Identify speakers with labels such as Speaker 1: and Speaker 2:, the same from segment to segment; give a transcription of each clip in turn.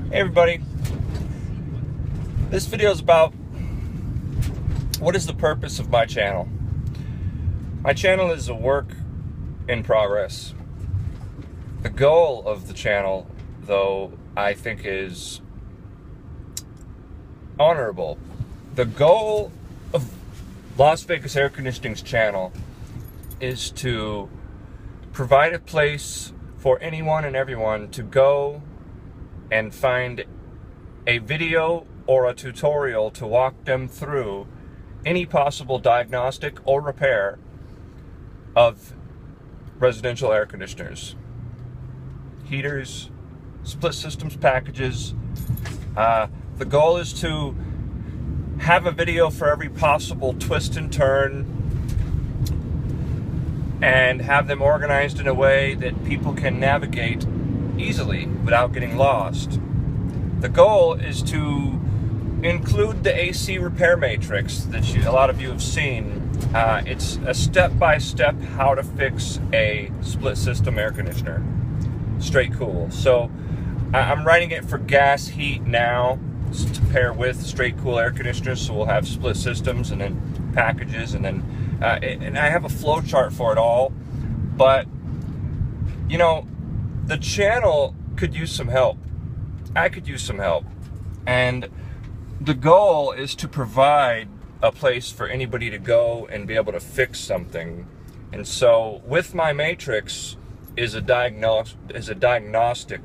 Speaker 1: Hey everybody, this video is about what is the purpose of my channel. My channel is a work in progress. The goal of the channel, though, I think is honorable. The goal of Las Vegas Air Conditioning's channel is to provide a place for anyone and everyone to go and find a video or a tutorial to walk them through any possible diagnostic or repair of residential air conditioners, heaters, split systems packages. The goal is to have a video for every possible twist and turn and have them organized in a way that people can navigate easily without getting lost. The goal is to include the AC repair matrix that a lot of you have seen. It's a step-by-step how to fix a split system air conditioner, straight cool. So I'm writing it for gas heat now to pair with straight cool air conditioners, so we'll have split systems and then packages, and then and I have a flow chart for it all. But you know, the channel could use some help. I could use some help. And the goal is to provide a place for anybody to go and be able to fix something. And so with my matrix is a diagnostic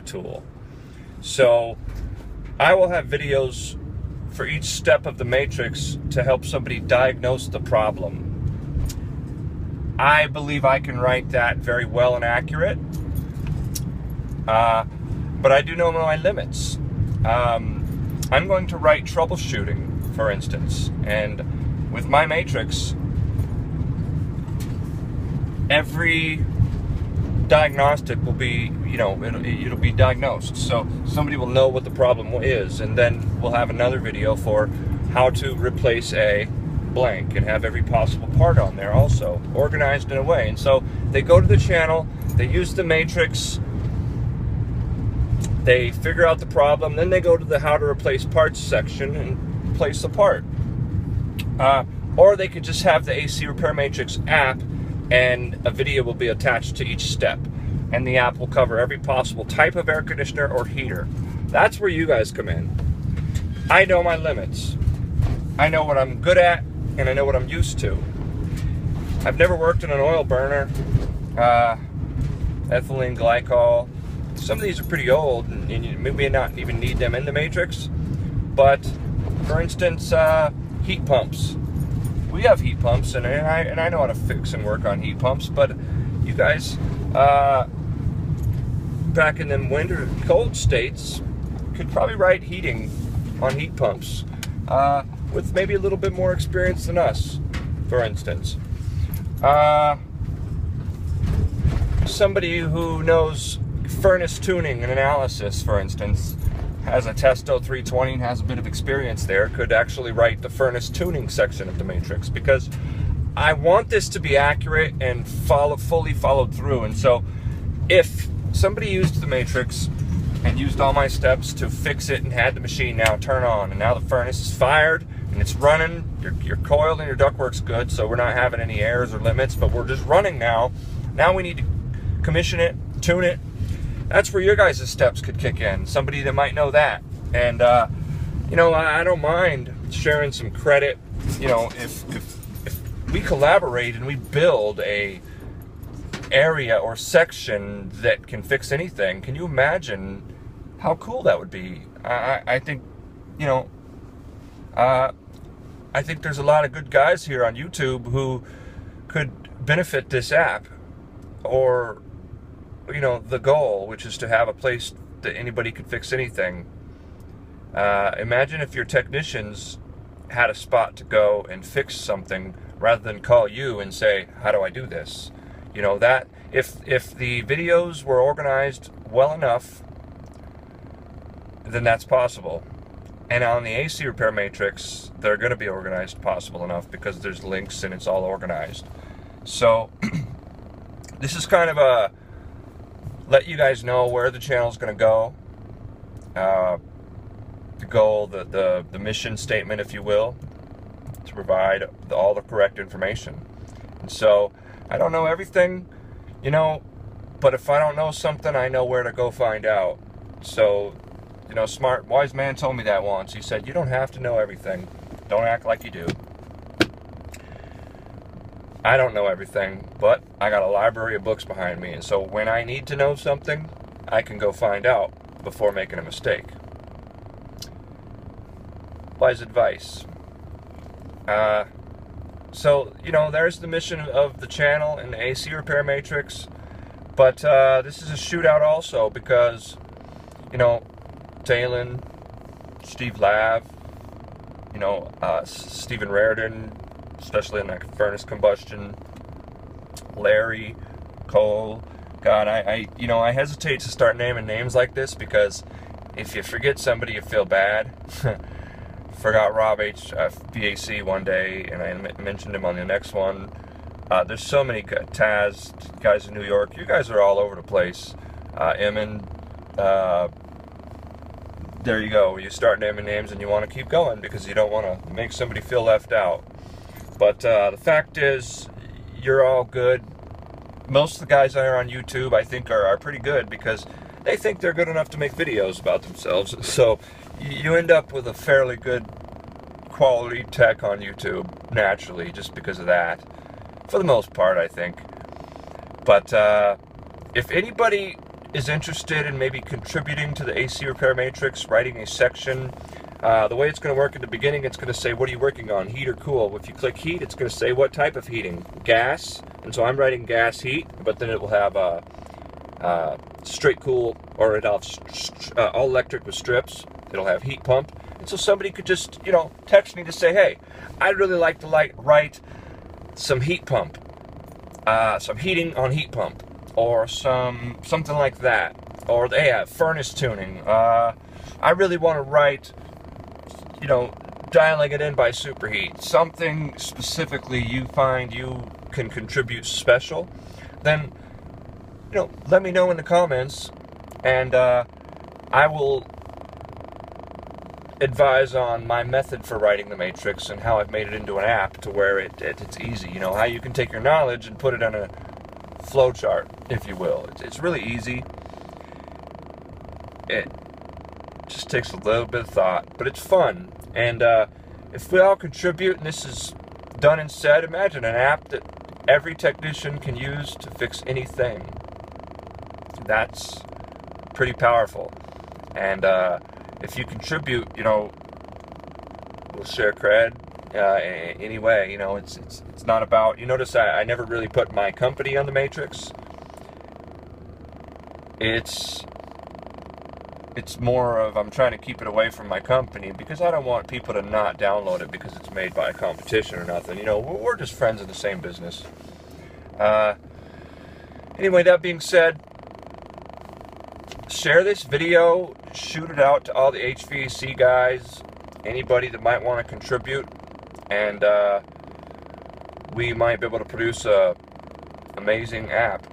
Speaker 1: tool. So I will have videos for each step of the matrix to help somebody diagnose the problem. I believe I can write that very well and accurate. But I do know my limits. I'm going to write troubleshooting, for instance, and with my matrix, every diagnostic will be, it'll be diagnosed. So somebody will know what the problem is, and then we'll have another video for how to replace a blank and have every possible part on there also, organized in a way. And so they go to the channel, they use the matrix, they figure out the problem, then they go to the how to replace parts section and place the part. Or they could just have the AC Repair Matrix app and a video will be attached to each step. And the app will cover every possible type of air conditioner or heater. That's where you guys come in. I know my limits. I know what I'm good at and I know what I'm used to. I've never worked in an oil burner, ethylene glycol. Some of these are pretty old, and you may not even need them in the matrix. But, for instance, heat pumps. We have heat pumps, and I know how to fix and work on heat pumps. But you guys, back in them winter cold states, could probably write heating on heat pumps with maybe a little bit more experience than us, for instance. Somebody who knows furnace tuning and analysis, for instance, has a Testo 320 and has a bit of experience there, could actually write the furnace tuning section of the matrix, because I want this to be accurate and fully followed through. And so if somebody used the matrix and used all my steps to fix it and had the machine now turn on, and now the furnace is fired and it's running, your coil and your ductwork's good, so we're not having any errors or limits, but we're just running now. Now we need to commission it, tune it. That's where your guys' steps could kick in. Somebody that might know that. And, I don't mind sharing some credit. If we collaborate and we build a area or section that can fix anything, can you imagine how cool that would be? I think, I think there's a lot of good guys here on YouTube who could benefit this app, or the goal, which is to have a place that anybody could fix anything. Imagine if your technicians had a spot to go and fix something rather than call you and say, how do I do this? That if the videos were organized well enough, then that's possible. And on the AC Repair Matrix, they're going to be organized possible enough because there's links and it's all organized. So this is kind of a let you guys know where the channel's going to go. the goal, the mission statement, if you will, to provide all the correct information. And so I don't know everything, but if I don't know something, I know where to go find out. So, smart, wise man told me that once. He said, you don't have to know everything. Don't act like you do. I don't know everything, but I got a library of books behind me. And so when I need to know something, I can go find out before making a mistake. Wise advice. So, there's the mission of the channel and the AC Repair Matrix. But this is a shootout also because, Talon, Steve Lav, Stephen Raridan, especially in like furnace combustion, Larry, Cole. God, I hesitate to start naming names like this because if you forget somebody, you feel bad. Forgot Rob HVAC one day, and I mentioned him on the next one. There's so many Taz guys in New York. You guys are all over the place. Emin, there you go. You start naming names and you want to keep going because you don't want to make somebody feel left out. But the fact is, you're all good. Most of the guys that are on YouTube, I think, are pretty good because they think they're good enough to make videos about themselves. So you end up with a fairly good quality tech on YouTube, naturally, just because of that. For the most part, I think. But if anybody is interested in maybe contributing to the AC Repair Matrix, writing a section, the way it's going to work at the beginning, it's going to say, what are you working on, heat or cool? If you click heat, it's going to say, what type of heating? Gas. And so I'm writing gas heat, but then it will have straight cool, or it'll have all electric with strips. It'll have heat pump. And so somebody could just, text me to say, hey, I'd really like to write some heat pump, some heating on heat pump, or something like that, or they have furnace tuning. I really want to write, dialing it in by superheat, something specifically you find you can contribute special. Then, let me know in the comments, and I will advise on my method for writing the matrix and how I've made it into an app to where it's easy. How you can take your knowledge and put it on a flow chart, if you will. It's really easy. It just takes a little bit of thought, but it's fun. And if we all contribute, and this is done and said, imagine an app that every technician can use to fix anything. That's pretty powerful. And if you contribute, we'll share cred anyway. It's not about, you notice I never really put my company on the matrix. It's more of, I'm trying to keep it away from my company because I don't want people to not download it because it's made by a competition or nothing. We're just friends in the same business. Anyway, that being said, share this video, shoot it out to all the HVAC guys, anybody that might want to contribute, and we might be able to produce a amazing app.